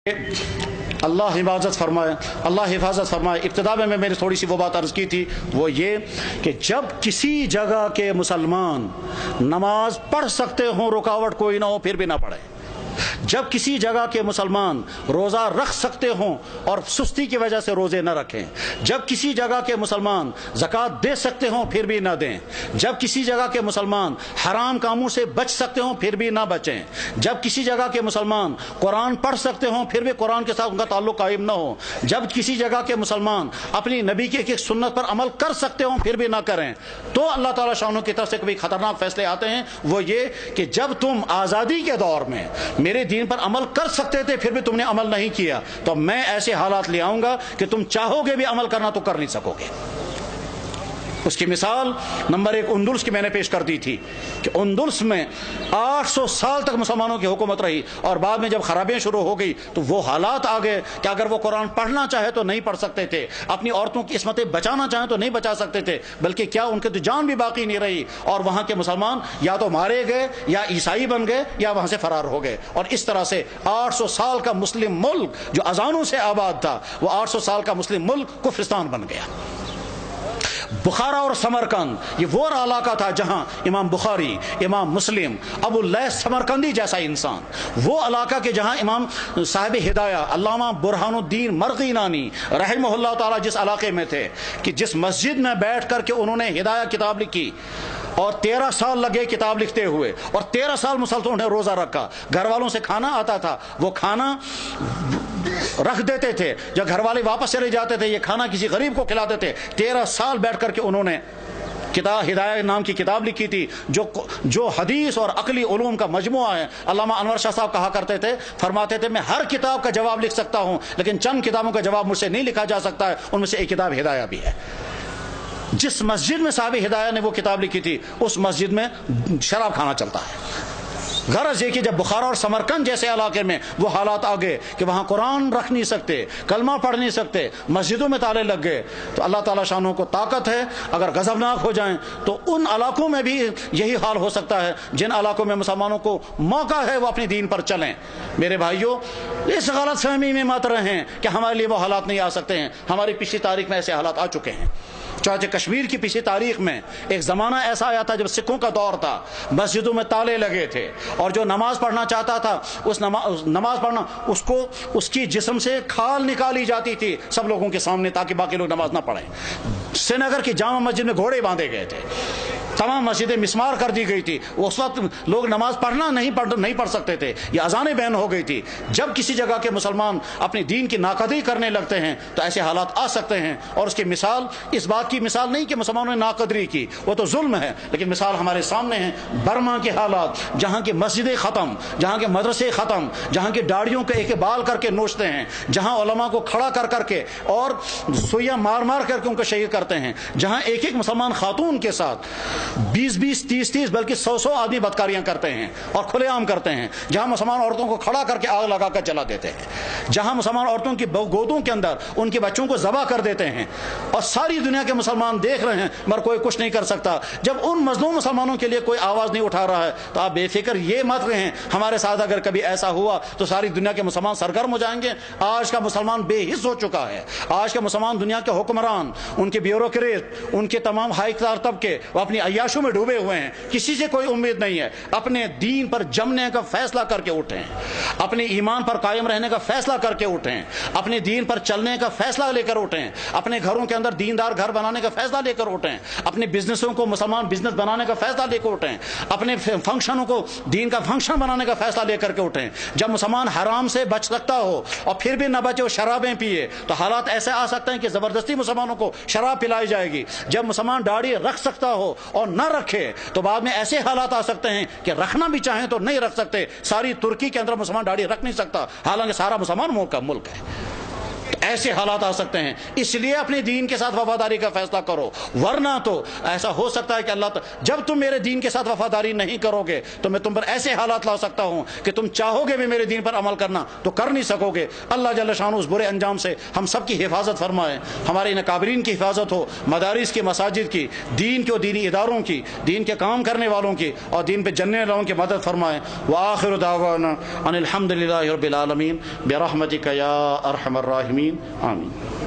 اللہ حفاظت فرمائے۔ ابتدا میں میری تھوڑی سی وہ بات عرض کی تھی، وہ یہ کہ جب کسی جگہ کے مسلمان نماز پڑھ سکتے ہوں، رکاوٹ کوئی نہ ہو، پھر بھی نہ پڑھیں۔ جب کسی جگہ کے مسلمان روزہ رکھ سکتے ہوں اور سستی کی وجہ سے روزے نہ رکھیں، جب کسی جگہ کے مسلمان زکوٰۃ دے سکتے ہوں پھر بھی نہ دیں، جب کسی جگہ کے مسلمان حرام کاموں سے بچ سکتے ہوں پھر بھی نہ بچیں، جب کسی جگہ کے مسلمان قرآن پڑھ سکتے ہوں پھر بھی قرآن کے ساتھ ان کا تعلق قائم نہ ہو، جب کسی جگہ کے مسلمان اپنی نبی کی ایک سنت پر عمل کر سکتے ہوں پھر بھی نہ کریں، تو اللہ تعالیٰ شانوں کی طرف سے کبھی خطرناک فیصلے آتے ہیں۔ وہ یہ کہ جب تم آزادی کے دور میں میرے دین پر عمل کر سکتے تھے پھر بھی تم نے عمل نہیں کیا، تو میں ایسے حالات لے آؤں گا کہ تم چاہو گے بھی عمل کرنا تو کر نہیں سکو گے۔ اس کی مثال نمبر 1 اندلس کی میں نے پیش کر دی تھی کہ اندلس میں 800 سال تک مسلمانوں کی حکومت رہی، اور بعد میں جب خرابیاں شروع ہو گئی تو وہ حالات آ گئے کہ اگر وہ قرآن پڑھنا چاہے تو نہیں پڑھ سکتے تھے، اپنی عورتوں کی عصمتیں بچانا چاہیں تو نہیں بچا سکتے تھے، بلکہ کیا ان کی تو جان بھی باقی نہیں رہی، اور وہاں کے مسلمان یا تو مارے گئے یا عیسائی بن گئے یا وہاں سے فرار ہو گئے، اور اس طرح سے 800 سال کا مسلم ملک جو اذانوں سے آباد تھا وہ 800 سال کا مسلم ملک کفرستان بن گیا۔ بخارا اور سمرقند یہ وہ علاقہ تھا جہاں امام بخاری، امام مسلم، ابو اللیث سمرقندی جیسا انسان، وہ علاقہ کے جہاں امام صاحب ہدایہ علامہ برہان الدین مرغینانی رحمہ اللہ تعالی جس علاقے میں تھے کہ جس مسجد میں بیٹھ کر کے انہوں نے ہدایہ کتاب لکھی، اور 13 سال لگے کتاب لکھتے ہوئے، اور 13 سال مسلسل انہیں روزہ رکھا، گھر والوں سے کھانا آتا تھا، وہ کھانا رکھ دیتے تھے، جب گھر والے واپس چلے جاتے تھے یہ کھانا کسی غریب کو کھلاتے تھے۔ 13 سال بیٹھ کر کے انہوں نے کتاب ہدایہ نام کی کتاب لکھی تھی، جو حدیث اور عقلی علوم کا مجموعہ ہے۔ علامہ انور شاہ صاحب کہا کرتے تھے، فرماتے تھے میں ہر کتاب کا جواب لکھ سکتا ہوں لیکن چند کتابوں کا جواب مجھ سے نہیں لکھا جا سکتا ہے، ان میں سے ایک کتاب ہدایہ بھی ہے۔ جس مسجد میں صاحب ہدایہ نے وہ کتاب لکھی تھی اس مسجد میں شراب کھانا چلتا ہے۔ غرض یہ کہ جب بخارا اور سمرقند جیسے علاقے میں وہ حالات آ گئے کہ وہاں قرآن رکھ نہیں سکتے، کلمہ پڑھ نہیں سکتے، مسجدوں میں تالے لگ گئے، تو اللہ تعالیٰ شانوں کو طاقت ہے، اگر غضبناک ہو جائیں تو ان علاقوں میں بھی یہی حال ہو سکتا ہے جن علاقوں میں مسلمانوں کو موقع ہے وہ اپنی دین پر چلیں۔ میرے بھائیوں، اس غلط فہمی میں مت رہیں کہ ہمارے لیے وہ حالات نہیں آ سکتے ہیں، ہماری پچھلی تاریخ میں ایسے حالات آ چکے ہیں۔ چنانچہ کشمیر کی پچھلی تاریخ میں ایک زمانہ ایسا آیا تھا جب سکھوں کا دور تھا، مسجدوں میں تالے لگے تھے، اور جو نماز پڑھنا چاہتا تھا اس نماز پڑھنا اس کی جسم سے کھال نکالی جاتی تھی سب لوگوں کے سامنے تاکہ باقی لوگ نماز نہ پڑھیں۔ سری نگر کی جامع مسجد میں گھوڑے باندھے گئے تھے، تمام مسجدیں مسمار کر دی گئی تھی، اس وقت لوگ نماز پڑھنا نہیں پڑھ سکتے تھے، یہ اذانیں بین ہو گئی تھی۔ جب کسی جگہ کے مسلمان اپنی دین کی ناقدری کرنے لگتے ہیں تو ایسے حالات آ سکتے ہیں، اور اس کی مثال اس بات کی مثال نہیں کہ مسلمانوں نے ناقدری کی، وہ تو ظلم ہے، لیکن مثال ہمارے سامنے ہے برما کے حالات، جہاں کی مسجدیں ختم، جہاں کے مدرسے ختم، جہاں کی داڑھیوں کے ایک بال کر کے نوچتے ہیں، جہاں علماء کو کھڑا کر کر کے اور سوئیاں مار مار کر کے ان کو شہید کرتے ہیں، جہاں ایک ایک مسلمان خاتون کے ساتھ 20 30 بلکہ 100 آدمی بدکاریاں کرتے ہیں اور کھلے عام کرتے ہیں، جہاں مسلمان عورتوں کو کھڑا کر کے آگ لگا کر جلا دیتے ہیں، جہاں مسلمان عورتوں کی گودوں کے اندر ان کے بچوں کو ذبح کر دیتے ہیں، اور ساری دنیا کے مسلمان دیکھ رہے ہیں مگر کوئی کچھ نہیں کر سکتا۔ جب ان مظلوم مسلمانوں کے لیے کوئی آواز نہیں اٹھا رہا ہے تو آپ بے فکر یہ مت رہیں ہمارے ساتھ اگر کبھی ایسا ہوا تو ساری دنیا کے مسلمان سرگرم ہو جائیں گے۔ آج کا مسلمان بے حس ہو چکا ہے، آج کا مسلمان دنیا کے حکمران، ان کے بیوروکریٹ، ان کے تمام ہائی کلاس طبقے وہ اپنی عیاشوں میں ڈوبے ہوئے ہیں، کسی سے کوئی امید نہیں ہے۔ اپنے دین پر جمنے کا فیصلہ کر کے اٹھیں، اپنے ایمان پر قائم رہنے کا فیصلہ کر کے اٹھیں، اپنے دین پر چلنے کا فیصلہ لے کر اٹھیں، اپنے گھروں کے اندر دیندار گھر بنانے کا فیصلہ لے کر اٹھیں، اپنے بزنسوں کو مسلمان بزنس بنانے کا فیصلہ لے کر اٹھیں، اپنے فنکشنوں کو دین کا فنکشن بنانے کا فیصلہ لے کر کے اٹھیں۔ جب مسلمان حرام سے بچ سکتا ہو اور پھر بھی نہ بچے وہ شرابیں پیے تو حالات ایسے آ سکتے ہیں کہ زبردستی مسلمانوں کو شراب پلائی جائے گی۔ جب مسلمان داڑھی رکھ سکتا ہو اور نہ رکھے تو بعد میں ایسے حالات آ سکتے ہیں کہ رکھنا بھی چاہیں تو نہیں رکھ سکتے۔ ساری ترکی کے اندر مسلمان داڑھی رکھ نہیں سکتا حالانکہ سارا مسلمان ملک ہے۔ ایسے حالات آ سکتے ہیں، اس لیے اپنے دین کے ساتھ وفاداری کا فیصلہ کرو، ورنہ تو ایسا ہو سکتا ہے کہ اللہ جب تم میرے دین کے ساتھ وفاداری نہیں کرو گے تو میں تم پر ایسے حالات لا سکتا ہوں کہ تم چاہو گے بھی میرے دین پر عمل کرنا تو کر نہیں سکو گے۔ اللہ جل شانہ اس برے انجام سے ہم سب کی حفاظت فرمائے، ہمارے اکابرین کی حفاظت ہو، مدارس کی، مساجد کی، دین کے و دینی اداروں کی، دین کے کام کرنے والوں کی اور دین پہ جننے والوں کی مدد فرمائے۔ وآخر دعوانا ان الحمد للہ رب العالمین برحمتک یا ارحم الراحمین، آمین۔